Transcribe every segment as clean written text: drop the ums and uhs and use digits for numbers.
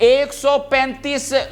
135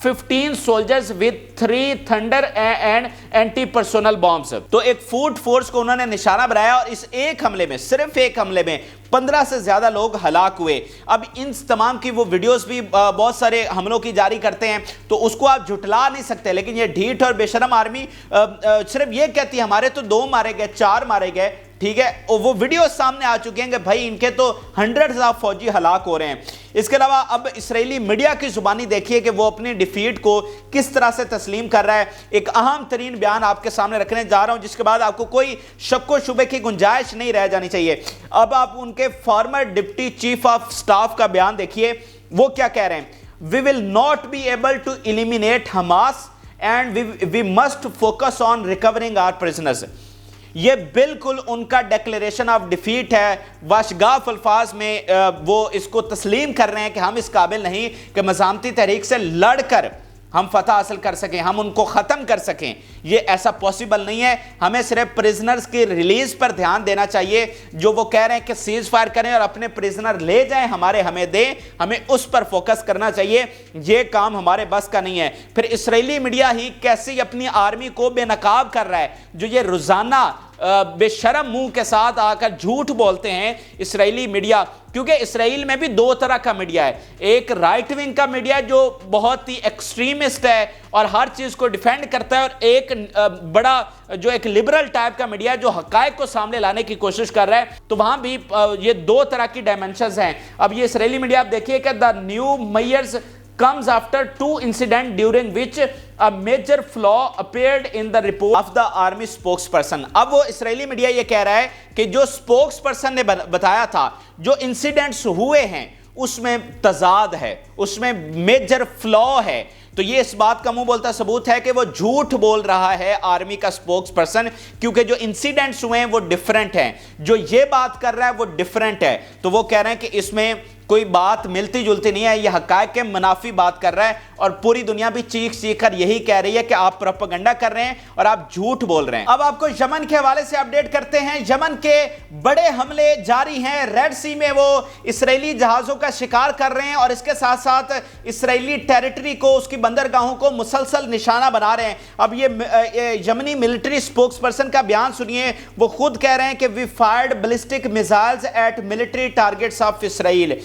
15 soldiers with 3 thunder and anti-personnel bombs. تو ایک food force کو انہوں نے نشانہ بنایا اور اس ایک حملے میں، صرف ایک حملے میں 15 سے زیادہ لوگ ہلاک ہوئے. اب ان تمام کی وہ ویڈیوز بھی بہت سارے حملوں کی جاری کرتے ہیں، تو اس کو آپ جھٹلا نہیں سکتے. لیکن یہ ڈھیٹ اور بے شرم آرمی صرف یہ کہتی ہے ہمارے تو 2 مارے گئے، 4 مارے گئے. ٹھیک ہے، وہ ویڈیو سامنے آ چکے ہیں کہ بھائی ان کے تو ہنڈریڈز آف فوجی ہلاک ہو رہے ہیں. اس کے علاوہ اب اسرائیلی میڈیا کی زبانی دیکھیے کہ وہ اپنی ڈیفیٹ کو کس طرح سے تسلیم کر رہا ہے. ایک اہم ترین بیان آپ کے سامنے رکھنے جا رہا ہوں جس کے بعد آپ کو کوئی شک و شبے کی گنجائش نہیں رہ جانی چاہیے. اب آپ ان کے former deputy chief of staff کا بیان دیکھیے، وہ کیا کہہ رہے ہیں. We will not be able to eliminate Hamas and we must focus on recovering our prisoners. یہ بالکل ان کا ڈیکلیریشن آف ڈیفیٹ ہے. واشگاف الفاظ میں وہ اس کو تسلیم کر رہے ہیں کہ ہم اس قابل نہیں کہ مزاحمتی تحریک سے لڑ کر ہم فتح حاصل کر سکیں، ہم ان کو ختم کر سکیں. یہ ایسا پاسبل نہیں ہے. ہمیں صرف پریزنرز کی ریلیز پر دھیان دینا چاہیے. جو وہ کہہ رہے ہیں کہ سیز فائر کریں اور اپنے پریزنر لے جائیں، ہمیں دیں، ہمیں اس پر فوکس کرنا چاہیے. یہ کام ہمارے بس کا نہیں ہے. پھر اسرائیلی میڈیا ہی کیسے اپنی آرمی کو بے نقاب کر رہا ہے، جو یہ روزانہ بے شرم منہ کے ساتھ آ کر جھوٹ بولتے ہیں اسرائیلی میڈیا. کیونکہ اسرائیل میں بھی 2 طرح کا میڈیا ہے. ایک رائٹ ونگ کا میڈیا جو بہت ہی ایکسٹریمسٹ ہے اور ہر چیز کو ڈیفینڈ کرتا ہے، اور ایک بڑا جو ایک لبرل ٹائپ کا میڈیا جو حقائق کو سامنے لانے کی کوشش کر رہا ہے. تو وہاں بھی یہ 2 طرح کی ڈائمنشنز ہیں. اب یہ اسرائیلی میڈیا آپ دیکھیے کہ the new measures comes after 2 incidents during which a major flaw appeared in the report of the army spokesperson. اب وہ اسرائیلی میڈیا یہ کہہ رہا ہے کہ جو سپوکس پرسن نے بتایا تھا جو انسیڈنٹس ہوئے ہیں اس میں تضاد ہے، اس میں میجر فلا ہے. تو یہ اس بات کا منہ بولتا ثبوت ہے کہ وہ جھوٹ بول رہا ہے آرمی کا سپوکس پرسن، کیونکہ جو انسیڈنٹس ہوئے ہیں وہ ڈیفرنٹ ہیں. جو یہ بات کر رہا ہے وہ ڈیفرنٹ ہے. تو وہ کہہ رہے ہیں کہ اس میں کوئی بات ملتی جلتی نہیں ہے، یہ حقائق کے منافی بات کر رہا ہے. اور پوری دنیا بھی چیخ کر یہی کہہ رہی ہے کہ آپ پروپیگنڈا کر رہے ہیں اور آپ جھوٹ بول رہے ہیں. اب آپ کو یمن کے حوالے سے اپڈیٹ کرتے ہیں. یمن کے بڑے حملے جاری ہیں. ریڈ سی میں وہ اسرائیلی جہازوں کا شکار کر رہے ہیں اور اس کے ساتھ ساتھ اسرائیلی ٹیریٹری کو، اس کی بندرگاہوں کو مسلسل نشانہ بنا رہے ہیں. اب یہ یمنی ملٹری سپوکس پرسن کا بیان سنیے. وہ خود کہہ رہے ہیں کہ we fired ballistic missiles at military targets of Israel.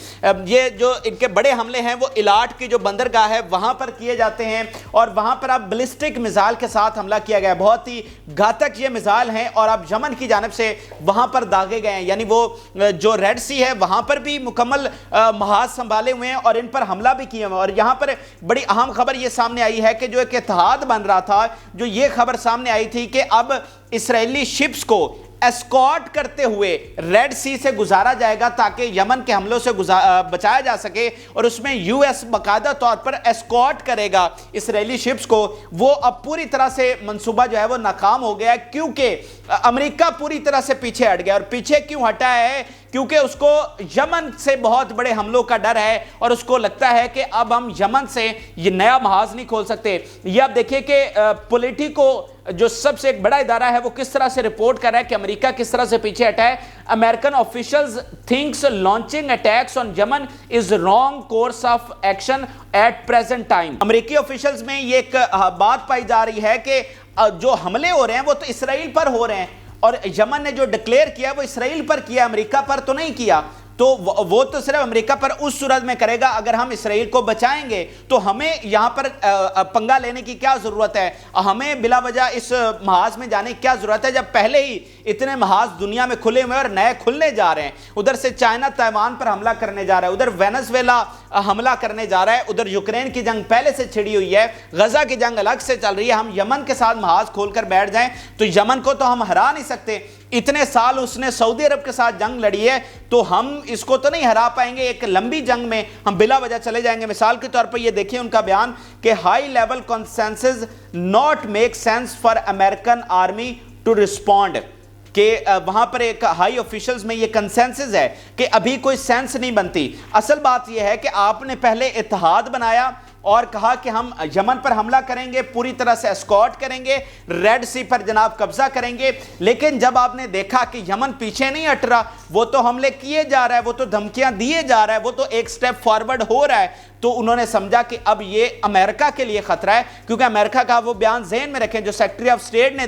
یہ جو ان کے بڑے حملے ہیں وہ الاٹ کی جو بندرگاہ ہے وہاں پر کیے جاتے ہیں اور وہاں پر اب بلسٹک میزائل کے ساتھ حملہ کیا گیا. بہت ہی گھاتک یہ میزائل ہیں اور اب یمن کی جانب سے وہاں پر داغے گئے ہیں. یعنی وہ جو ریڈ سی ہے وہاں پر بھی مکمل محاذ سنبھالے ہوئے ہیں اور ان پر حملہ بھی کیے ہوئے ہیں. اور یہاں پر بڑی اہم خبر یہ سامنے آئی ہے کہ جو ایک اتحاد بن رہا تھا، جو یہ خبر سامنے آئی تھی کہ اب اسرائیلی شپس کو اسکارٹ کرتے ہوئے ریڈ سی سے گزارا جائے گا تاکہ یمن کے حملوں سے بچایا جا سکے، اور اس میں یو ایس باقاعدہ طور پر اسکارٹ کرے گا اسرائیلی شپس کو. وہ اب پوری طرح سے منصوبہ جو ہے وہ ناکام ہو گیا ہے، کیونکہ امریکہ پوری طرح سے پیچھے ہٹ گیا. اور پیچھے کیوں ہٹا ہے؟ کیونکہ اس کو یمن سے بہت بڑے حملوں کا ڈر ہے اور اس کو لگتا ہے کہ اب ہم یمن سے یہ نیا محاذ نہیں کھول سکتے. یہ آپ دیکھیں کہ پولیٹیکو جو سب سے ایک بڑا ادارہ ہے وہ کس طرح سے رپورٹ کر رہا ہے کہ امریکہ کس طرح سے پیچھے ہٹا ہے. American officials thinks launching attacks on Yemen is wrong course of action at present time. امریکی آفیشلز میں یہ ایک بات پائی جا رہی ہے کہ جو حملے ہو رہے ہیں وہ تو اسرائیل پر ہو رہے ہیں، اور یمن نے جو ڈکلیئر کیا وہ اسرائیل پر کیا، امریکہ پر تو نہیں کیا. تو وہ تو صرف امریکہ پر اس صورت میں کرے گا اگر ہم اسرائیل کو بچائیں گے. تو ہمیں یہاں پر پنگا لینے کی کیا ضرورت ہے؟ ہمیں بلا وجہ اس محاذ میں جانے کی کیا ضرورت ہے جب پہلے ہی اتنے محاذ دنیا میں کھلے ہوئے اور نئے کھلنے جا رہے ہیں؟ ادھر سے چائنا تائیوان پر حملہ کرنے جا رہا ہے، ادھر وینزویلا حملہ کرنے جا رہا ہے، ادھر یوکرین کی جنگ پہلے سے چھڑی ہوئی ہے، غزہ کی جنگ الگ سے چل رہی ہے. ہم یمن کے ساتھ محاذ کھول کر بیٹھ جائیں تو یمن کو تو ہم ہرا نہیں سکتے. اتنے سال اس نے سعودی عرب کے ساتھ جنگ لڑی ہے تو ہم اس کو تو نہیں ہرا پائیں گے. ایک لمبی جنگ میں ہم بلا وجہ چلے جائیں گے. مثال کے طور پر یہ دیکھیں ان کا بیان کہ high level consensus not make sense for American army to respond. کہ وہاں پر ایک ہائی آفیشلز میں یہ کنسنسس ہے کہ ابھی کوئی سینس نہیں بنتی. اصل بات یہ ہے کہ آپ نے پہلے اتحاد بنایا، اور کہا کہ ہم یمن پر حملہ کریں گے, پوری طرح سے اسکارٹ کریں گے, ریڈ سی پر جناب قبضہ کریں گے. لیکن جب آپ نے دیکھا کہ یمن پیچھے نہیں ہٹ رہا, وہ تو حملے کیے جا رہا ہے, وہ تو دھمکیاں دیے جا رہا ہے, وہ تو ایک سٹیپ فارورڈ ہو رہا ہے, تو انہوں نے سمجھا کہ اب یہ امریکہ کے لیے خطرہ ہے. کیونکہ امریکہ کا وہ بیان ذہن میں رکھیں جو سیکریٹری آف اسٹیٹ نے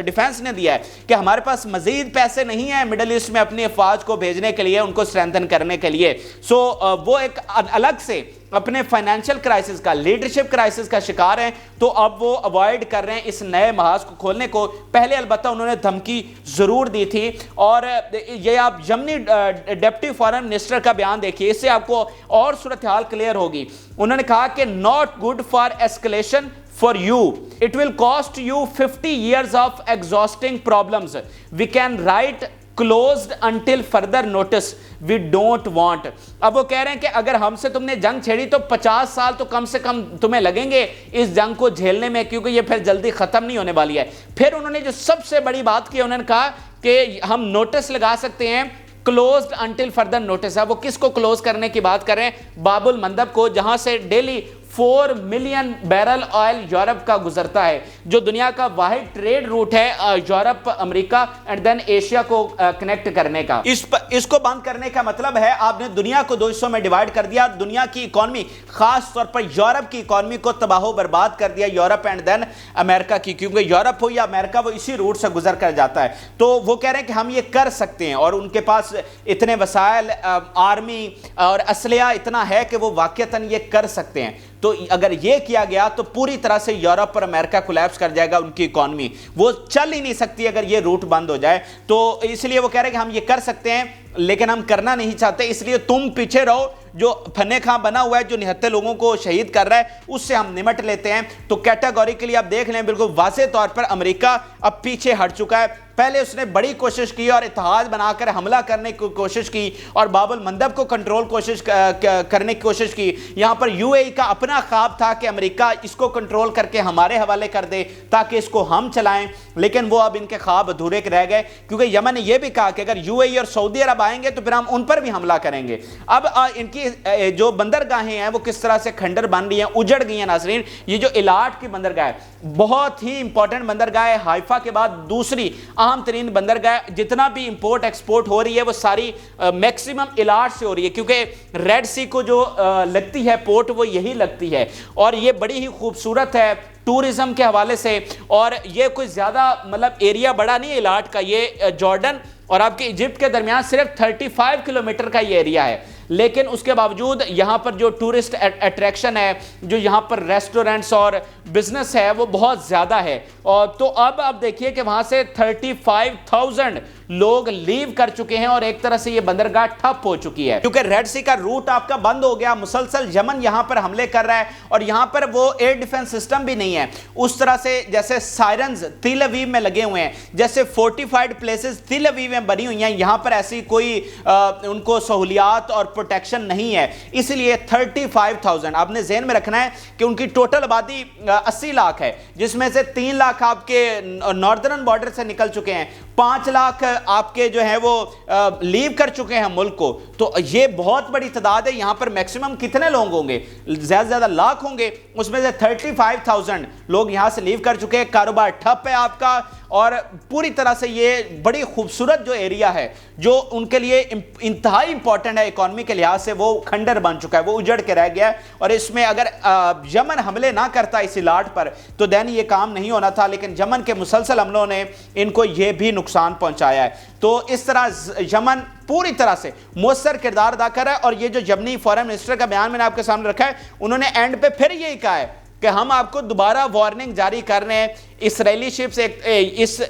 ڈیفنس نے دیا ہے کہ ہمارے پاس مزید پیسے نہیں ہیں مڈل ایسٹ میں اپنی افواج کو بھیجنے کے لیے, ان کو اسٹرینتھن کرنے کے لیے. سو وہ ایک الگ سے اپنے فائنینشیل کرائسس کا, لیڈرشپ کرائسس کا شکار ہیں, تو اب وہ اوائڈ کر رہے ہیں اس نئے محاذ کو کھولنے کو. پہلے البتہ انہوں نے دھمکی ضرور دی تھی, اور یہ آپ یمنی ڈپٹی فارن منسٹر کا بیان دیکھیے, اس سے آپ کو اور صورتحال کلیئر ہوگی. انہوں نے کہا کہ not good for escalation for you. It will cost you 50 years of exhausting problems. We can write closed until further notice. We don't want. اب وہ کہہ رہے ہیں کہ اگر ہم سے تم نے جنگ چھیڑی تو 50 سال تو کم سے کم تمہیں لگیں گے اس جنگ کو جھیلنے میں, کیونکہ یہ پھر جلدی ختم نہیں ہونے والی ہے. پھر انہوں نے جو سب سے بڑی بات کی, انہوں نے کہا کہ ہم نوٹس لگا سکتے ہیں closed until further notice. اب وہ کس کو کلوز کرنے کی بات کر رہے ہیں؟ باب المندب کو, جہاں سے daily 4 million barrel oil Europe کا گزرتا ہے, جو دنیا کا واحد ٹریڈ روٹ ہے یورپ, امریکہ اینڈ دین ایشیا کو کنیکٹ کرنے کا. اس کو بند کرنے کا مطلب ہے آپ نے دنیا کو دو حصوں میں ڈیوائیڈ کر دیا. دنیا کی اکانومی, خاص طور پر یورپ کی اکانومی کو تباہ و برباد کر دیا, یورپ اینڈ دین امریکہ کی, کیونکہ یورپ ہو یا امریکہ وہ اسی روٹ سے گزر کر جاتا ہے. تو وہ کہہ رہے ہیں کہ ہم یہ کر سکتے ہیں, اور ان کے پاس اتنے وسائل, آرمی اور اسلحہ اتنا ہے کہ وہ واقعتاً یہ کر سکتے ہیں. تو اگر یہ کیا گیا تو پوری طرح سے یورپ اور امریکہ کولیپس کر جائے گا, ان کی اکانومی وہ چل ہی نہیں سکتی اگر یہ روٹ بند ہو جائے. تو اس لیے وہ کہہ رہے ہیں کہ ہم یہ کر سکتے ہیں لیکن ہم کرنا نہیں چاہتے, اس لیے تم پیچھے رہو. جو پھنے خاں بنا ہوا ہے, جو 79 لوگوں کو شہید کر رہا ہے, اس سے ہم نمٹ لیتے ہیں. تو کیٹاگوریکلی آپ دیکھ لیں بالکل واضح طور پر امریکہ اب پیچھے ہٹ چکا ہے. پہلے اس نے بڑی کوشش کی اور اتحاد بنا کر حملہ کرنے کی کوشش کی, اور باب المندب کو کنٹرول کرنے کی کوشش کی. یہاں پر یو اے ای کا اپنا خواب تھا کہ امریکہ اس کو کنٹرول کر کے ہمارے حوالے کر دے تاکہ اس کو ہم چلائیں, لیکن وہ اب ان کے خواب ادھورے رہ گئے, کیونکہ یمن نے یہ بھی کہا کہ اگر یو اے ای اور سعودی عرب آئیں گے تو پھر ہم ان پر بھی حملہ کریں گے. اب ان کی جو بندرگاہیں ہیں وہ کس طرح سے کھنڈر بن رہی ہیں, اجڑ گئی ہیں. ناظرین, یہ جو الاٹ کی بندرگاہ ہے بہت ہی امپورٹنٹ بندرگاہ ہے, حائفہ کے بعد دوسری اہم ترین بندرگاہ. جتنا بھی امپورٹ ایکسپورٹ ہو رہی ہے وہ ساری میکسیمم الاٹ سے ہو رہی ہے, کیونکہ ریڈ سی کو جو لگتی ہے پورٹ وہ یہی لگتی ہے, اور یہ بڑی ہی خوبصورت ہے ٹورزم کے حوالے سے. اور یہ کوئی زیادہ مطلب ایریا بڑا نہیں ہے الاٹ کا, یہ جارڈن اور آپ کے ایجپٹ کے درمیان صرف 35 کلومیٹر کا یہ ایریا ہے, لیکن اس کے باوجود یہاں پر جو ٹورسٹ اٹریکشن ہے, جو یہاں پر ریسٹورنٹس اور بزنس ہے وہ بہت زیادہ ہے. اور تو اب آپ دیکھیے کہ وہاں سے 35,000 لوگ لیو کر چکے ہیں, اور ایک طرح سے یہ بندرگاہ ٹھپ ہو چکی ہے, کیونکہ ریڈ سی کا روٹ آپ کا بند ہو گیا. مسلسل یمن یہاں پر حملے کر رہا ہے, اور یہاں پر وہ ایئر ڈیفنس سسٹم بھی نہیں ہے اس طرح سے جیسے سائرنز تیل اویو میں لگے ہوئے ہیں, جیسے فورٹیفائڈ پلیسز تیل اویو میں بنی ہوئی ہیں. یہاں پر ایسی کوئی ان کو سہولیات اور پروٹیکشن نہیں ہے, اس لیے 35,000 آپ نے ذہن میں رکھنا ہے کہ ان کی ٹوٹل آبادی 80 لاکھ ہے, جس میں سے 3 لاکھ آپ کے ناردرن بارڈر سے نکل چکے ہیں, 5 لاکھ آپ کے جو ہیں وہ لیو کر چکے ہیں ملک کو. تو یہ بہت بڑی تعداد ہے. یہاں پر میکسیمم کتنے لوگ ہوں گے؟ زیادہ زیادہ لاکھ ہوں گے, اس میں سے 35,000 لوگ یہاں سے لیو کر چکے ہیں. کاروبار ٹھپ ہے آپ کا, اور پوری طرح سے یہ بڑی خوبصورت جو ایریا ہے جو ان کے لیے انتہائی امپورٹنٹ ہے اکانومی کے لحاظ سے, وہ کھنڈر بن چکا ہے, وہ اجڑ کے رہ گیا ہے. اور اس میں اگر یمن حملے نہ کرتا اس علاٹ پر تو دین یہ کام نہیں ہونا تھا, لیکن یمن کے مسلسل حملوں نے ان کو یہ بھی نقصان پہنچایا ہے. تو اس طرح یمن پوری طرح سے مؤثر کردار ادا کر رہا ہے. اور یہ جو یمنی فارن منسٹر کا بیان میں نے آپ کے سامنے رکھا ہے, انہوں نے اینڈ پہ پھر یہی کہا ہے کہ ہم آپ کو دوبارہ وارننگ جاری کر رہے ہیں, اسرائیلی شپس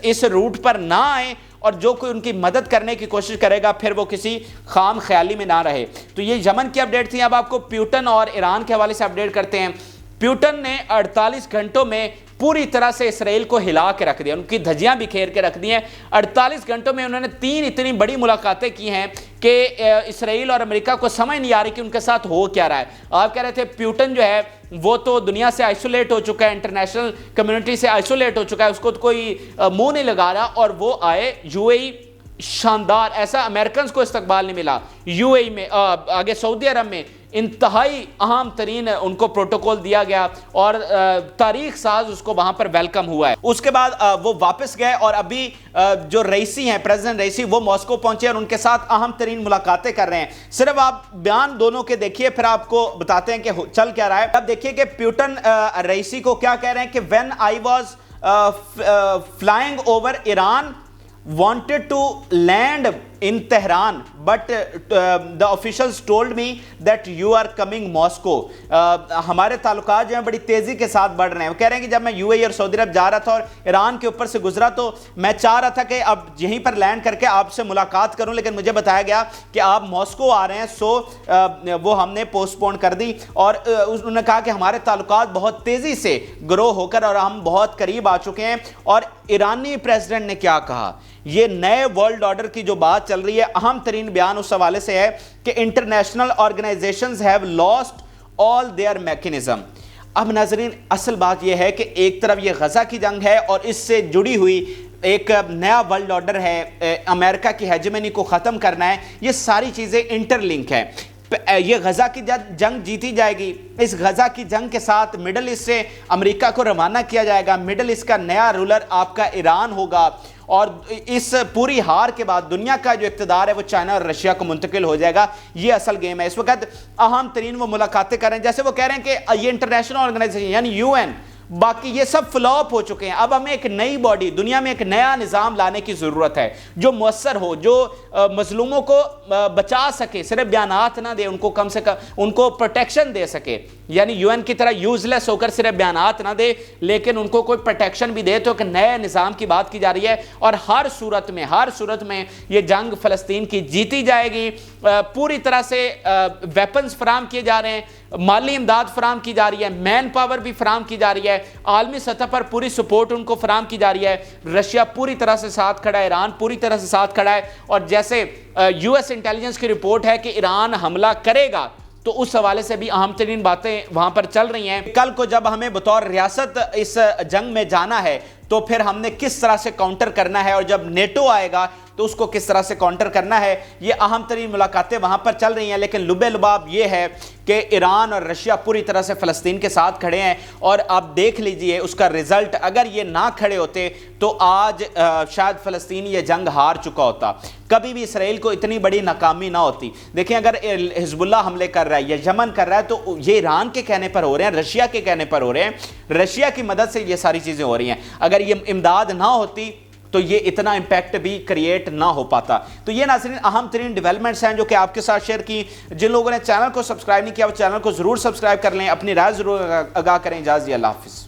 اس روٹ پر نہ آئیں, اور جو کوئی ان کی مدد کرنے کی کوشش کرے گا پھر وہ کسی خام خیالی میں نہ رہے. تو یہ یمن کی اپڈیٹ تھی. اب آپ کو پیوٹن اور ایران کے حوالے سے اپڈیٹ کرتے ہیں. پیوٹن نے 48 گھنٹوں میں پوری طرح سے اسرائیل کو ہلا کے رکھ دیا, ان کی دھجیاں بکھیر کے رکھ دی ہیں. 48 گھنٹوں میں انہوں نے 3 اتنی بڑی ملاقاتیں کی ہیں کہ اسرائیل اور امریکہ کو سمجھ نہیں آ رہی کہ ان کے ساتھ ہو کیا رہا ہے. آپ کہہ رہے تھے پیوٹن جو ہے وہ تو دنیا سے آئسولیٹ ہو چکا ہے, انٹرنیشنل کمیونٹی سے آئسولیٹ ہو چکا ہے, اس کو تو کوئی منہ نہیں لگا رہا, اور وہ آئے یو اے ای شاندار ایسا امریکنز کو استقبال نہیں ملا. یو اے میں آگے سعودی عرب میں انتہائی اہم ترین ان کو پروٹوکول دیا گیا اور تاریخ ساز اس کو وہاں پر ویلکم ہوا ہے. اس کے بعد وہ واپس گئے اور ابھی جو رئیسی ہیں پریزیڈنٹ رئیسی وہ ماسکو پہنچے اور ان کے ساتھ اہم ترین ملاقاتیں کر رہے ہیں. صرف آپ بیان دونوں کے دیکھیے پھر آپ کو بتاتے ہیں کہ چل کیا رہا ہے. اب دیکھیے کہ پیوٹن رئیسی کو کیا کہہ رہے ہیں کہ when I was flying over Iran wanted to land in Tehran but the officials told me that you are coming Moscow. ہمارے تعلقات جو ہیں بڑی تیزی کے ساتھ بڑھ رہے ہیں. وہ کہہ رہے ہیں کہ جب میں یو اے اور سعودی عرب جا رہا تھا اور ایران کے اوپر سے گزرا تو میں چاہ رہا تھا کہ اب یہیں پر لینڈ کر کے آپ سے ملاقات کروں, لیکن مجھے بتایا گیا کہ آپ ماسکو آ رہے ہیں, سو وہ ہم نے پوسٹ پون کر دی. اور انہوں نے کہا کہ ہمارے تعلقات بہت تیزی سے گرو ہو کر اور ہم بہت قریب آ چکے ہیں. اور ایرانی پریزیڈنٹ نے کیا کہا, یہ نئے ورلڈ آرڈر کی جو بات چل رہی ہے, اہم ترین بیان اس حوالے سے ہے کہ international organizations have lost all their mechanism. اب ناظرین اصل بات یہ ہے کہ ایک طرف یہ غزہ کی جنگ ہے اور اس سے جڑی ہوئی ایک نیا ورلڈ آرڈر ہے, امریکہ کی ہیجمنی کو ختم کرنا ہے. یہ ساری چیزیں انٹر لنک ہیں. یہ غزہ کی جنگ جیتی جائے گی, اس غزہ کی جنگ کے ساتھ مڈل ایسٹ سے امریکہ کو روانہ کیا جائے گا. مڈل ایسٹ کا نیا رولر آپ کا ایران ہوگا اور اس پوری ہار کے بعد دنیا کا جو اقتدار ہے وہ چائنا اور رشیا کو منتقل ہو جائے گا. یہ اصل گیم ہے. اس وقت اہم ترین وہ ملاقاتیں کر رہے ہیں, جیسے وہ کہہ رہے ہیں کہ یہ انٹرنیشنل آرگنائزیشن یعنی یو این, باقی یہ سب فلاپ ہو چکے ہیں. اب ہمیں ایک نئی باڈی, دنیا میں ایک نیا نظام لانے کی ضرورت ہے جو مؤثر ہو, جو مظلوموں کو بچا سکے, صرف بیانات نہ دے, ان کو کم سے کم ان کو پروٹیکشن دے سکے. یعنی یو این کی طرح یوز لیس ہو کر صرف بیانات نہ دے لیکن ان کو کوئی پروٹیکشن بھی دے. تو ایک نئے نظام کی بات کی جا رہی ہے اور ہر صورت میں یہ جنگ فلسطین کی جیتی جائے گی. پوری طرح سے ویپنز فراہم کیے جا رہے ہیں, مالی امداد فراہم کی جا رہی ہے, مین پاور بھی فراہم کی جا رہی ہے, عالمی سطح پر پوری سپورٹ ان کو فراہم کی جا رہی ہے. رشیا پوری طرح سے ساتھ کھڑا ہے, ایران پوری طرح سے ساتھ کھڑا ہے. اور جیسے یو ایس انٹیلیجنس کی رپورٹ ہے کہ ایران حملہ کرے گا, تو اس حوالے سے بھی اہم ترین باتیں وہاں پر چل رہی ہیں. کل کو جب ہمیں بطور ریاست اس جنگ میں جانا ہے تو پھر ہم نے کس طرح سے کاؤنٹر کرنا ہے, اور جب نیٹو آئے گا تو اس کو کس طرح سے کاؤنٹر کرنا ہے. یہ اہم ترین ملاقاتیں وہاں پر چل رہی ہیں. لیکن لبے لباب یہ ہے کہ ایران اور رشیا پوری طرح سے فلسطین کے ساتھ کھڑے ہیں. اور آپ دیکھ لیجئے اس کا رزلٹ, اگر یہ نہ کھڑے ہوتے تو آج شاید فلسطین یہ جنگ ہار چکا ہوتا. کبھی بھی اسرائیل کو اتنی بڑی ناکامی نہ ہوتی. دیکھیں اگر حزب اللہ حملے کر رہا ہے یا یمن کر رہا ہے تو یہ ایران کے کہنے پر ہو رہے ہیں, رشیا کے کہنے پر ہو رہے ہیں, رشیا کی مدد سے یہ ساری چیزیں ہو رہی ہیں. اگر یہ امداد نہ ہوتی تو یہ اتنا امپیکٹ بھی کریٹ نہ ہو پاتا. تو یہ ناظرین اہم ترین ڈیولپمنٹس ہیں جو کہ آپ کے ساتھ شیئر کی. جن لوگوں نے چینل کو سبسکرائب نہیں کیا وہ چینل کو ضرور سبسکرائب کر لیں, اپنی رائے ضرور آگاہ کریں. اجازت اللہ حافظ.